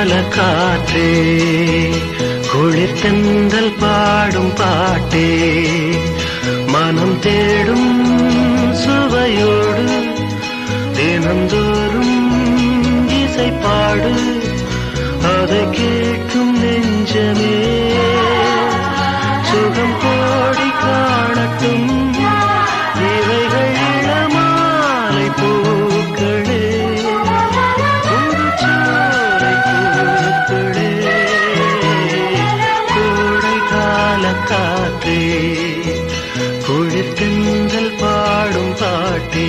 கால காற்றே, குளிர் தென்றல் பாடும் பாட்டே, மனம் தேடும் சுவையோடு தினந்தோறும் இசை பாடு, அதை கேட்கும் நெஞ்சமே சுகம் கோடி காணட்டும். இவைகள் இளமாலை பூக்களே, புதுச்சோலை பூக்களே, கோடை கால காற்றே, குளிர் தென்றல் பாடும் பாட்டே.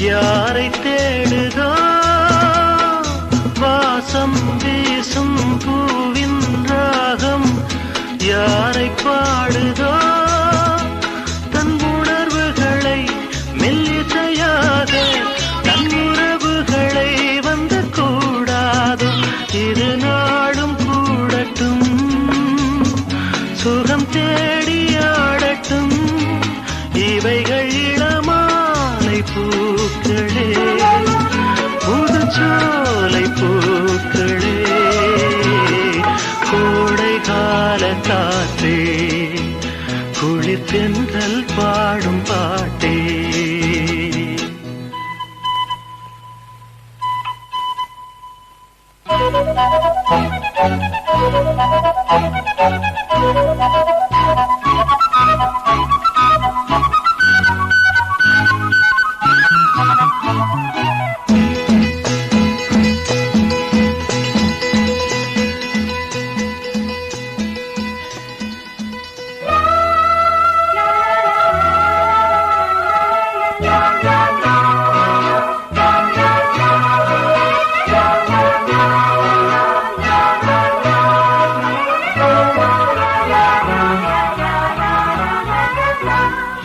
யாரை தேடுதோ வாசம் வீசும் பூவின் ராகம், யாரை பாடுதோ தன் உணர்வுகளை மெல்லிசையாக, தன் உறவுகளை வந்து கூடாதோ. இது நாடும் கூடட்டும், சுகம் தேடியாடட்டும். இவைகள் இளமாலை பூக்களே, புதுச்சோலை பூக்களே, கோடை கால காற்றே, குளிர் தென்றல் பாடும் பாட்டே.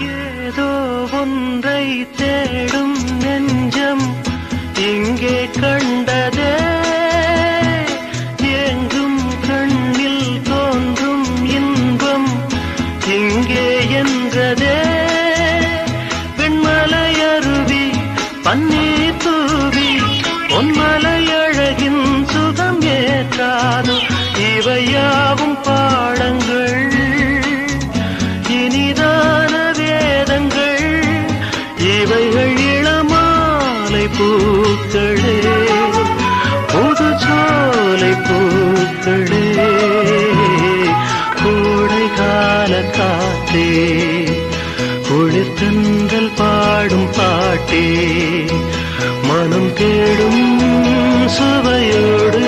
ஏதோ ஒன்றை தேடும் நெஞ்சம் இங்கே கண்டதே, எங்கும் கண்ணில் தோன்றும் இன்பம் இங்கே என்றதே. வெண்மலை அருவி பன்னீர் தூவி பொன்மலை அழகின் சுகம் ஏற்றாது. இவையாவும் பாடங்கள், இனிதான வேதங்கள். இவைகள் இளமாலை பூக்களே, புதுச்சோலை பூக்களே, கோடை கால காற்றே, குளிர் தென்றல் பாடும் பாட்டே, மனம் தேடும் சுவையோடு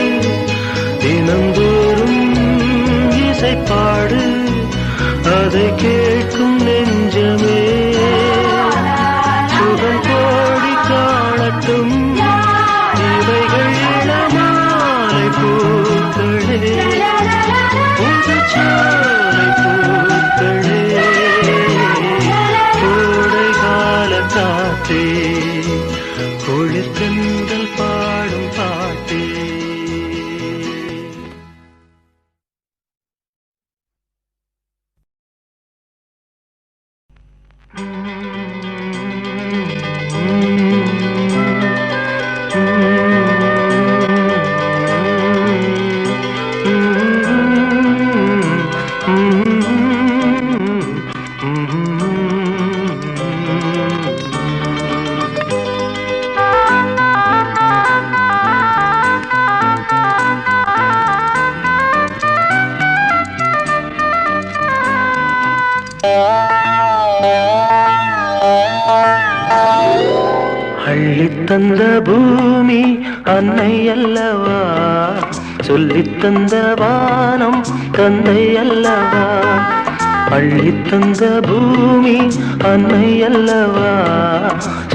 தினந்தோறும் இசைப்பாடு, அதை கேட்கும் நெஞ்சமே சுகம் கோடி காணட்டும். இவைகள் இளமாலை பூக்களே, புதுச்சோலை பூக்களே, கோடை கால காற்றே, குளிர் தென்றல் பாடும் பாட்டே. அள்ளித்தந்த பூமி அன்னை அல்லவா, சொல்லித்தந்த வானம் தந்தை அல்லவா. அள்ளித்தந்த பூமி அன்னை அல்லவா,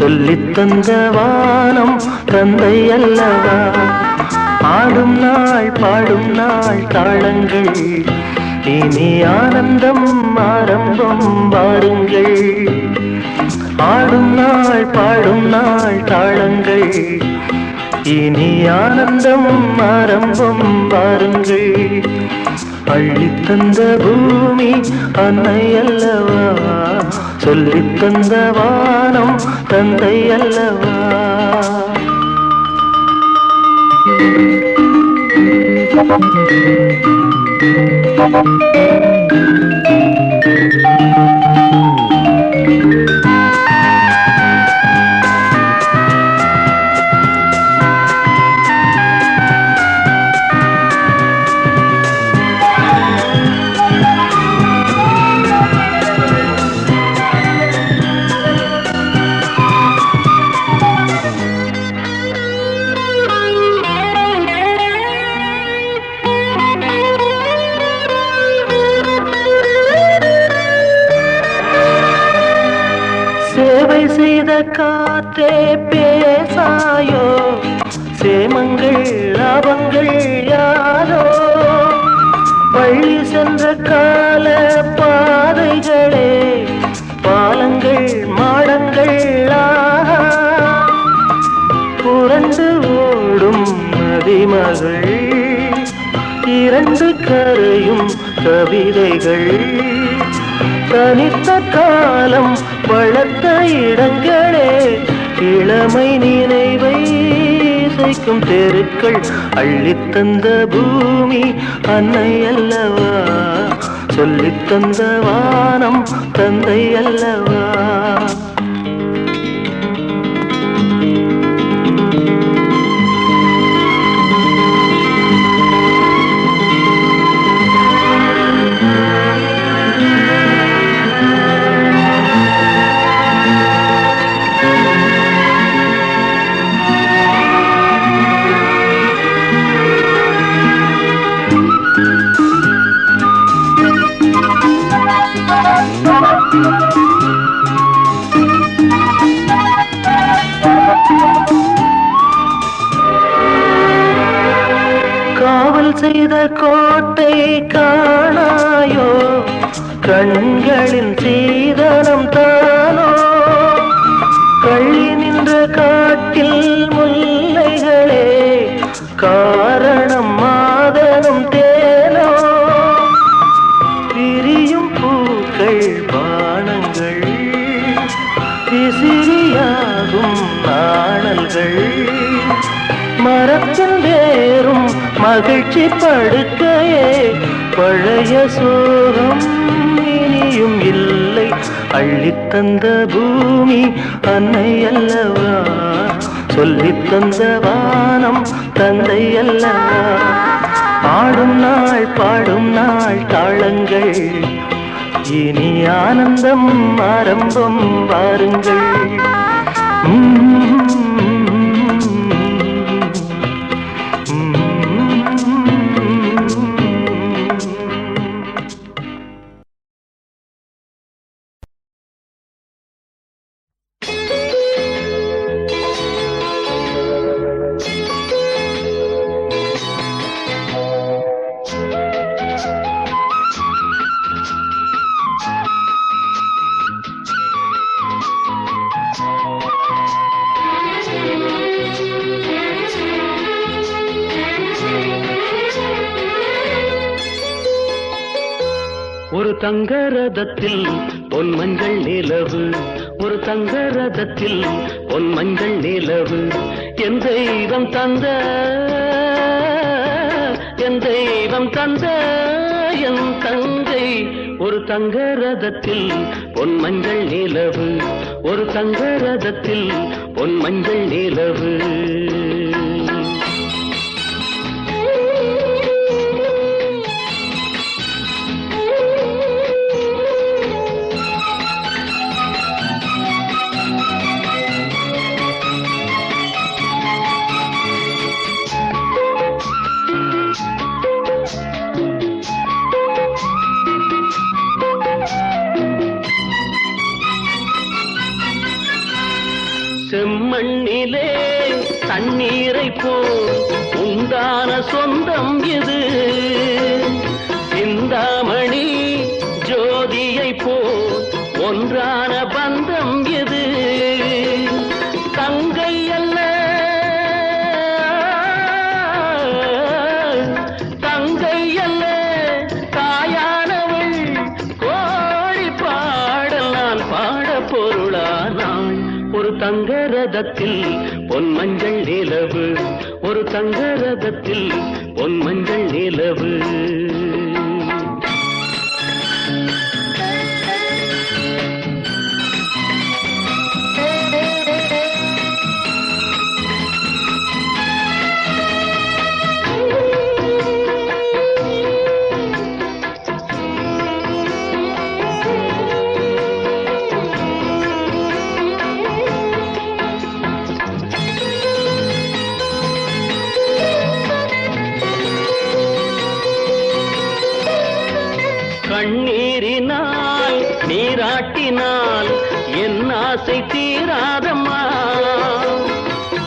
சொல்லித்தந்த வானம் தந்தை அல்லவா. ஆடும் நாள் பாடும் நாள் தாளங்கள், இனி ஆனந்தம் ஆரம்பம் வாருங்கள். ஆடும் நாள் பாடும் நாள் தாளங்கள், இனி ஆனந்தம் ஆரம்பம் வாருங்கள். அள்ளித்தந்த பூமி அன்னை அல்லவா, சொல்லித்தந்த வானம் தந்தை அல்லவா. சேவை செய்த காற்றே பேசாயோ, சேமங்கள் லாபங்கள் யாரோ. பள்ளி சென்ற கால பாதைகளே, பாலங்கள் மாடங்கள் புரண்டு ஓடும் நதிமகள், இரண்டு கரையும் கவிதைகள். தனித்த காலம் வளர்த்த இடங்களே, இளமை நினைவை இசைக்கும் தெருக்கள். அள்ளித்தந்த பூமி அன்னை அல்லவா, சொல்லித்தந்த வானம் தந்தை அல்லவா. காவல் செய்த கோட்டை காணாயோ, கண்களின் சீதனம் தானோ. கள்ளி நின்ற காட்டில் முல்லைகளே, காரணம் மாதனும் தேனோ. விரியும் பூக்கள் பானங்கள், விசிறியாகும் நாணல்கள். மரத்தில் வேறும் மகிழ்ச்சி படுக்கையே, பழைய சோகம் இனியும் இல்லை. அள்ளித்தந்த பூமி அன்னை அல்லவா, சொல்லித்தந்த வானம் தந்தை அல்லவா. ஆடும் நாள் பாடும் நாள் தாளங்கள், இனி ஆனந்தம் ஆரம்பம் வாருங்கள். ஒரு தங்க ரதத்தில் பொன் மஞ்சள் நிலவு, ஒரு தங்க ரதத்தில் பொன் மஞ்சள் நிலவு. என் தெய்வம் தந்த, என் தெய்வம் தந்த என் தங்கை. ஒரு தங்க ரதத்தில் பொன் மஞ்சள் நிலவு, ஒரு தங்க ரதத்தில் பொன் மஞ்சள் நிலவு. சொந்தம் இது. சிந்தாமணி ஜோதியை போல் ஒன்றான பந்தம் இது. தங்கை அல்ல தங்கை அல்ல தாயானவள். கோடி பாடல் நான் பாட பொருளானாள். ஒரு தங்க ரதத்தில் பொன் மஞ்சள் நிலவு, ஒரு தங்க ரதத்தில் பொன் மஞ்சள் நிலவு. கண்ணீரினால் நீராட்டினால் என் ஆசை தீராதம்மா.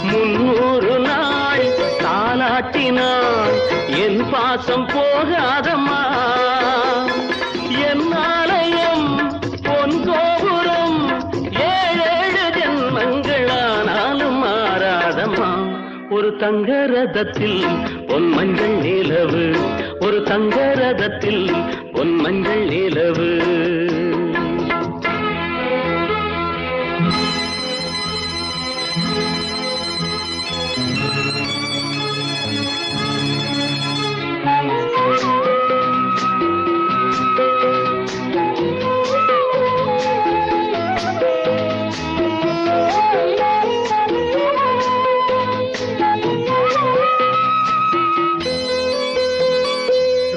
300 நாள் தாலாட்டினால் என் பாசம் போகாதம்மா. என் ஆலயம் பொன் கோபுரம் 7 ஜென்மங்களானாலும் மாறாதம்மா. ஒரு தங்க ரதத்தில் பொன் மஞ்சள் நிலவு, ஒரு தங்க ரதத்தில் பொன் மஞ்சள் நிலவு.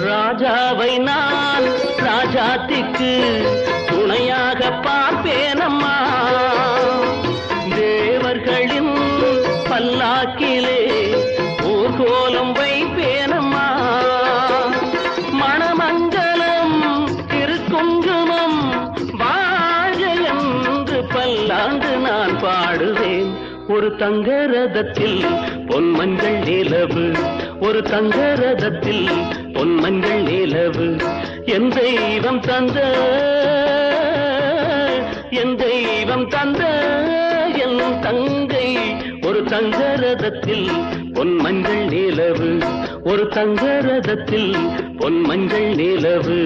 ராஜாவை நான் ராஜாத்திக்கு துணையாக பார்ப்பேனம்மா. தேவர்களின் பல்லாக்கிலே ஊர்கோலம் வைப்பேனம்மா. மணமங்கலம் திருக்குங்குமம் வாழ்க என்று பல்லாண்டு நான் பாடுவேன். ஒரு தங்க ரதத்தில் பொன் மஞ்சள் நிலவு, ஒரு தங்க ரதத்தில் பொன் மஞ்சள் நிலவு. என் தெய்வம் தந்த என் தெய்வம் தந்த என் தங்கை. ஒரு தங்க ரதத்தில் பொன் மஞ்சள் நிலவு, ஒரு தங்க ரதத்தில் பொன் மஞ்சள் நிலவு.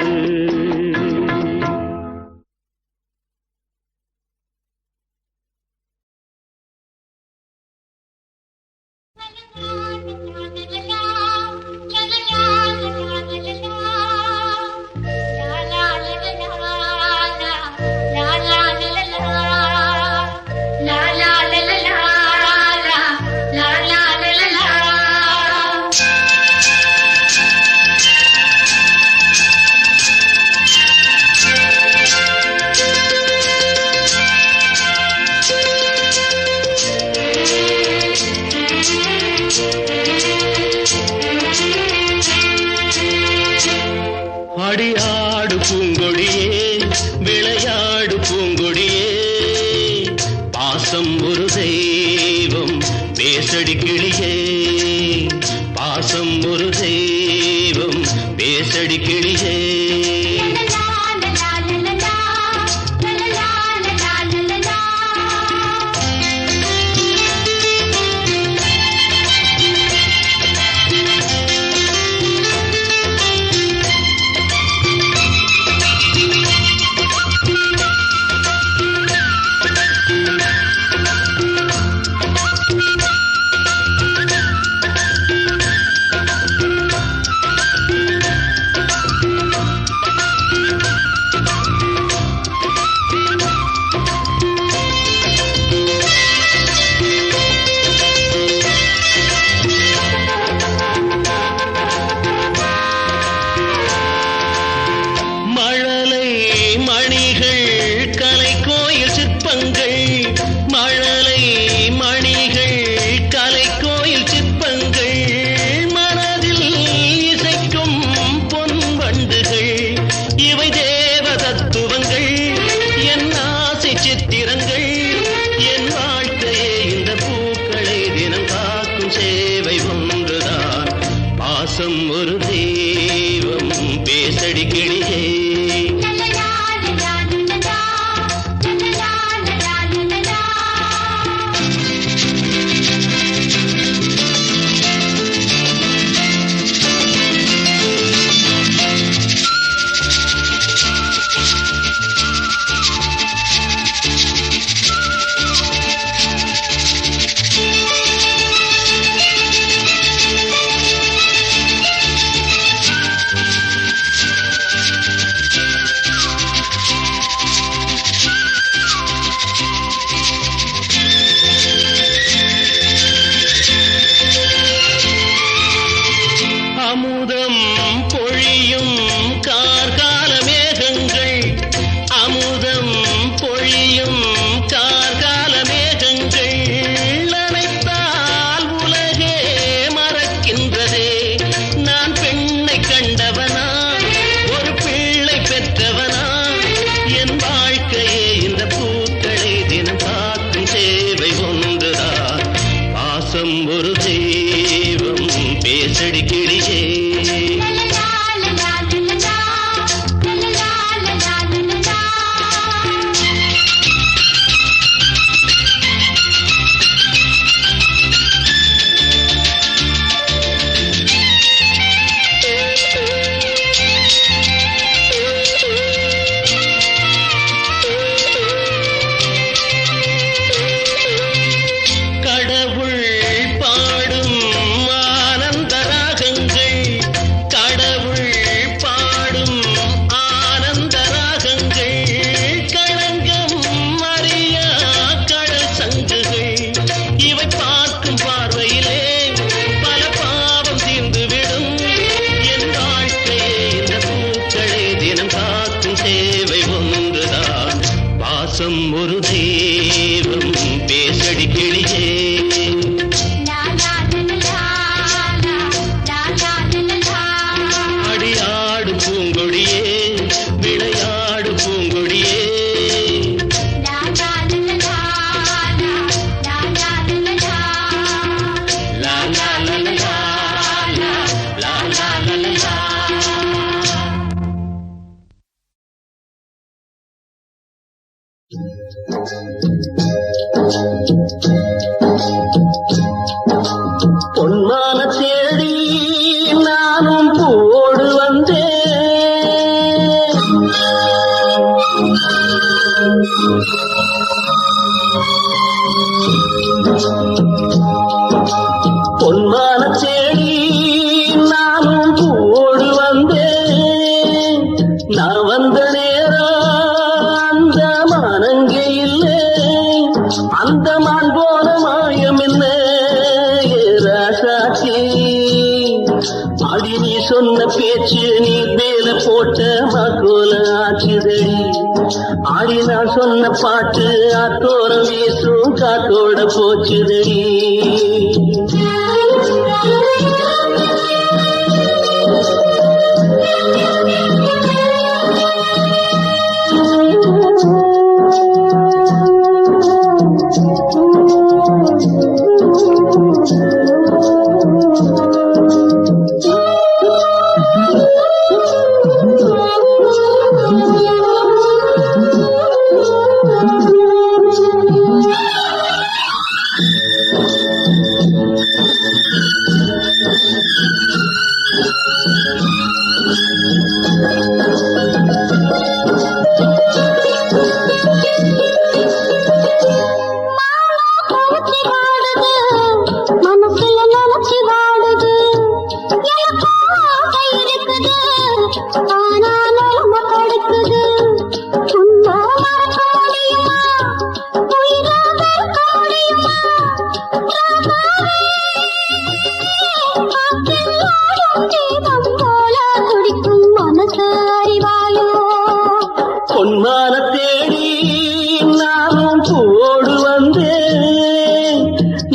ஆடியாடு பூங்கொடியே விளையாடு பூங்கொடியே, பாசம் ஒரு தெய்வம் பேசடி கிளியே. பாசம் ஒரு தெய்வம் பேசடி கிளியே. பாசம் ஒரு தெய்வம் பேசடி கிளியே. அமுதம் பொழியும் கார்கால மேகங்கள், அமுதம் பொழியும் கார்கால மேகங்கள் அனைத்தால் உலகே மறக்கின்றதே. நான் பெண்ணை கண்டவனா, ஒரு பிள்ளை பெற்றவனா, என் வாழ்க்கையே இந்த பூக்களை தினம் காக்கும் சேவை ஒன்றுதான். பாசம் ஒரு தெய்வம் பேசடி கிளியே. கடவுள் பாடும் ஆனந்த ராகங்கள், கடவுள் பாடும் ஆனந்த ராகங்கள், களங்கம் அறியா கடல் சங்குகள், இவை பார்க்கும் பார்வையிலே பல பாவம் தீர்ந்துவிடும். என் வாழ்க்கையே இந்த பூக்களை தினம் காக்கும் சேவை ஒன்றுதான். பாசம் ஒரு தெய்வம் பேசடி கிளியே. அடியாடு பூங்கொடியே, விளையாடு பூங்கொடியே. லா லா லா லா லா, லா லா லா லா லா. பொன்மான தேடி நானும் பூவோடு வந்தேன், பொன்மான தேடி நானும் பூவோடு வந்தேன். நான் வந்த நேரம் அந்த மானங்கே இல்லை, அந்த மான் போன மாயம் என்ன ராசாச்சி. அடி நீ சொன்ன பேச்சு நீ மேல போட்ட மகோல ஆச்சுதடி. ஆடி நான் சொன்ன பாட்டு ஆத்தோரம் வீசும் காத்தோட போச்சுதடி. பொன்மான தேடி நானும் பூவோடு வந்தேன்.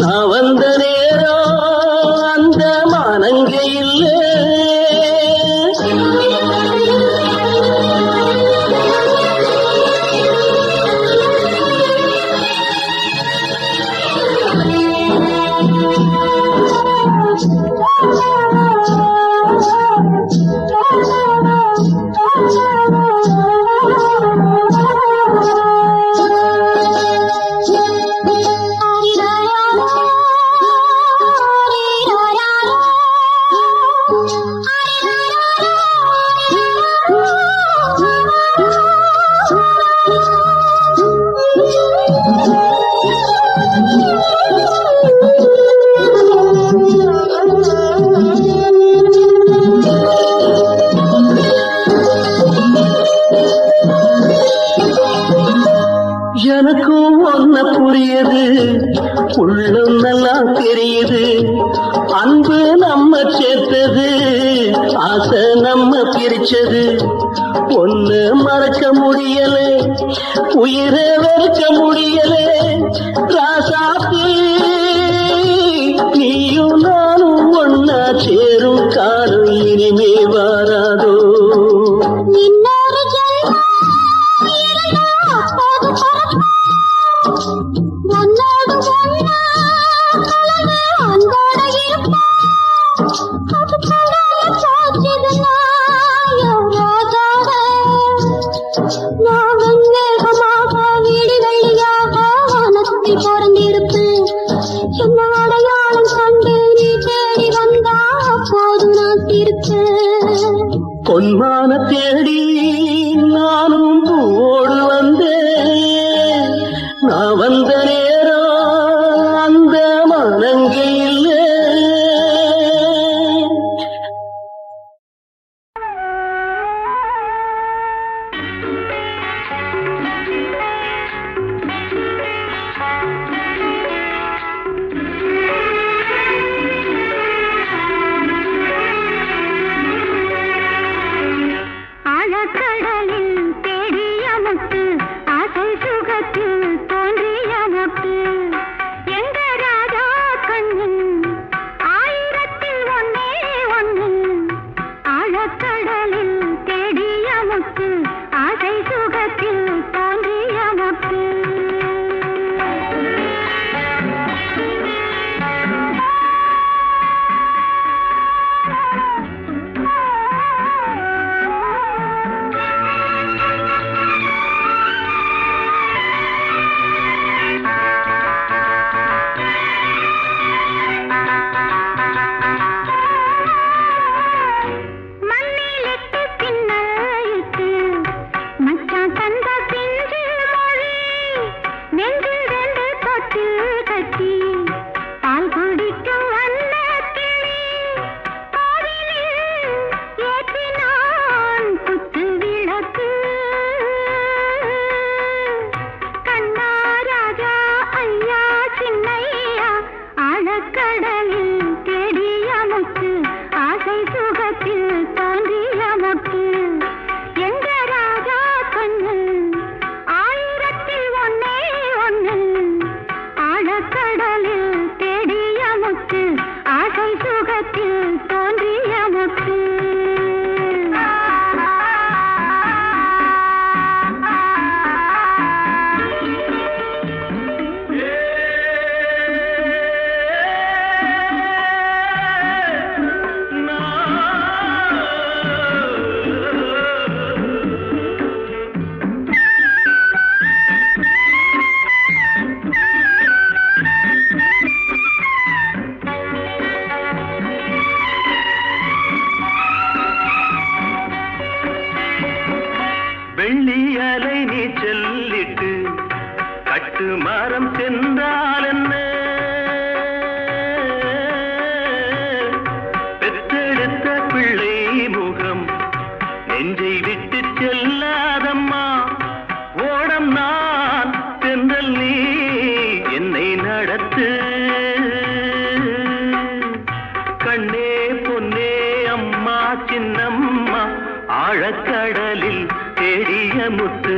நான் வந்த நேரம் அந்த மானங்கே இல்லை. சேர்த்தது ஆசை நம்ம பிரிச்சது ஒண்ணு மறக்க முடியல உயிரை வெறுக்க முடியல ராசாத்தி நீயும் நானும் ஒன்னா சேரும் காலம் இனிமே வாராதோ பொன்மான தேடி நானும் பூவோடு வந்தேன் நான் வந்த நேரம் அந்த மனங்கே இல்லை வெள்ளி அலை நீ சொல்லிட்டு கட்டு மரம் சென்றால் என்ன பெற்றெடுத்த பிள்ளை முகம் நெஞ்சை விட்டு செல்லாதம்மா ஓடம் நான் தென்றல் நீ என்னை நடத்து கண்ணே பொன்னே அம்மா சின்னம்மா ஆழக்கடலில் தேடிய முத்து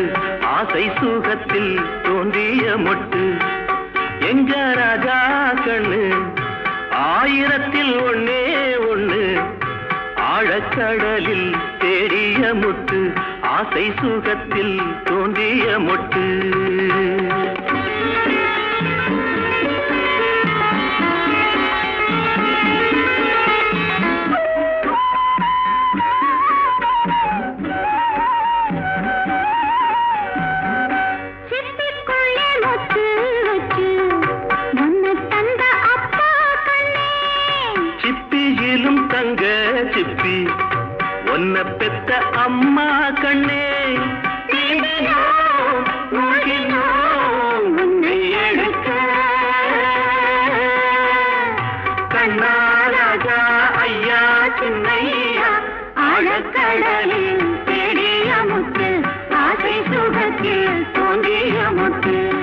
ஆசை சுகத்தில் தோன்றிய மொட்டு எங்க ராஜா கண்ணு ஆயிரத்தில் ஒன்னே ஒண்ணு ஆழக்கடலில் தேடிய முத்து ஆசை சுகத்தில் தோன்றிய மொட்டு தங்க சிப்பி ஒன்ன பெத்த அம்மா கண்ணே உன்னை எடுக்க கண்ணா ராஜா ஐயா சின்னையா ஆழக்கடலில் தேடிய முத்து ஆசை சுகத்தில் தோன்றிய முத்து